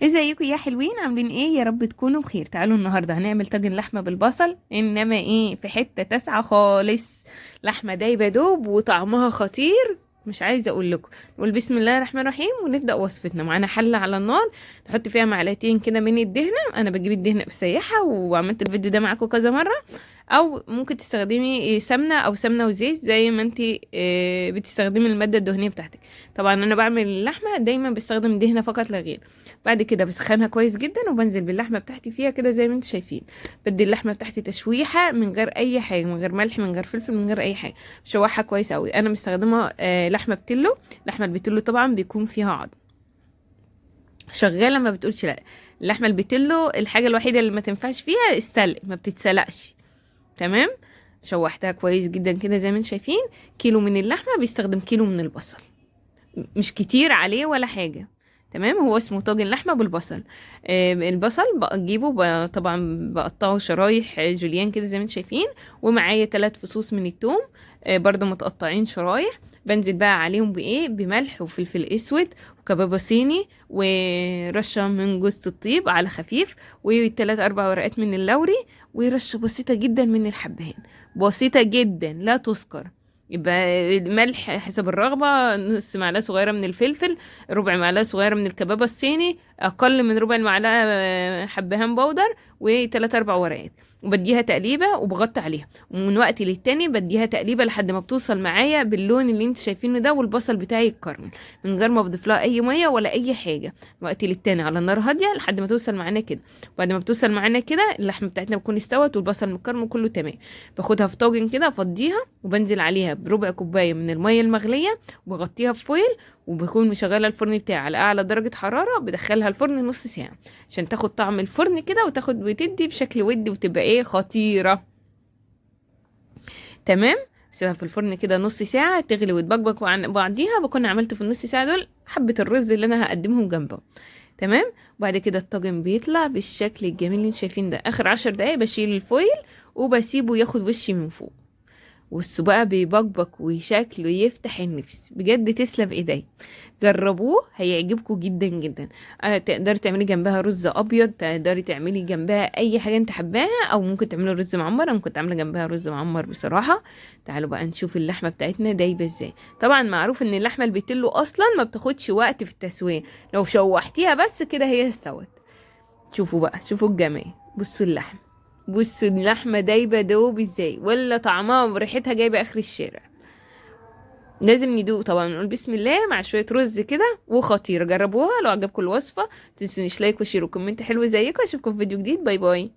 ازيكم يا حلوين؟ عاملين ايه؟ يا رب تكونوا بخير. تعالوا النهارده هنعمل طاجن لحمه بالبصل، انما ايه، في حته تاسعه خالص. لحمه دايبه دوب وطعمها خطير، مش عايزه اقول لكم. نقول بسم الله الرحمن الرحيم ونبدا وصفتنا. معانا حله على النار، نحط فيها معلقتين كده من الدهنه. انا بجيب الدهنه بسيحها، وعملت الفيديو ده معاكم كذا مره. او ممكن تستخدمي سمنه او سمنه وزيت زي ما انت بتستخدمي الماده الدهنيه بتاعتك. طبعا انا بعمل اللحمه دايما بستخدم دهنه فقط لا غير. بعد كده بسخنها كويس جدا وبنزل باللحمه بتاعتي فيها كده زي ما انتم شايفين. بدي اللحمه بتاعتي تشويحه من غير اي حاجه، من غير ملح، من غير فلفل، من غير اي حاجه. بشوحها كويس قوي. انا مستخدمه لحمه بتلو. لحمه البتلو طبعا بيكون فيها عظم. شغاله ما بتقولش لا. اللحمه البتلو الحاجه الوحيده اللي ما تنفعش فيها السلق، ما بتتسلقش. تمام. شوحتها كويس جدا كده زي ما انتم شايفين. كيلو من اللحمه بيستخدم كيلو من البصل، مش كتير عليه ولا حاجة. تمام. هو اسمه طاجن لحمة بالبصل. البصل بجيبه طبعا بقطعه شرايح جوليان كده زي ما انتم شايفين. ومعايا 3 فصوص من التوم برضو متقطعين شرايح. بنزل بقى عليهم بايه، بملح وفلفل اسود وكبابة صيني ورشة من جوز الطيب على خفيف، و3 4 ورقات من اللوري، ورشة بسيطة جدا من الحبهان. بسيطة جدا لا تذكر. يبقى الملح حسب الرغبة، نص معلقة صغيرة من الفلفل، ربع معلقة صغيرة من الكبابة الصيني، أقل من ربع المعلقة حبهان بودر، وتلات أربع ورقات. وبديها تقليبة وبغطي عليها، ومن وقت للتاني بديها تقليبة لحد ما بتوصل معايا باللون اللي انت شايفينه ده، والبصل بتاعي يتكرمل من غير ما بضيف لها أي مية ولا أي حاجة. من وقت للتاني على النار هادية لحد ما توصل معانا كده. وبعد ما بتوصل معانا كده اللحمة بتاعتنا بتكون استوت والبصل متكرمل كله تمام. باخدها في طاجن كده افضيها، وبنزل عليها بربع كوبايه من الميه المغليه، وبغطيها بفويل. وبكون مشغله الفرن بتاعي على اعلى درجه حراره، بدخلها الفرن نص ساعه عشان تاخد طعم الفرن كده، وتاخد وتدي بشكل ودي، وتبقى ايه، خطيره. تمام. بسيبها في الفرن كده نص ساعه تغلي وتبقبق عن بعضيها. بكون عملت في النص ساعه دول حبه الرز اللي انا هقدمهم جنبهم. تمام. وبعد كده الطاجن بيطلع بالشكل الجميل اللي انتوا شايفين ده. اخر 10 دقايق بشيل الفويل وبسيبه ياخد وشي من فوق. والسو بقى بيبقبق وشكله يفتح النفس بجد. تسلم ايدي، جربوه هيعجبكم جدا جدا. تقدري تعملي جنبها رز ابيض، تقدري تعملي جنبها اي حاجه انت حباها، او ممكن تعملي رز معمر. انا كنت عامله جنبها رز معمر بصراحه. تعالوا بقى نشوف اللحمه بتاعتنا دايبه ازاي. طبعا معروف ان اللحمه البتلو اصلا ما بتاخدش وقت في التسويه، لو شوحتيها بس كده هي استوت. شوفوا بقى، شوفوا الجمال. بصوا اللحمه، بصوا اللحمه دايبه دوب ازاي، ولا طعمها وريحتها جايبه اخر الشارع. لازم ندوق طبعا، نقول بسم الله مع شويه رز كده وخطيره. جربوها لو عجبكم الوصفه. متنسونيش لايك وشير وكومنت حلو زيكم. اشوفكم في فيديو جديد. باي باي.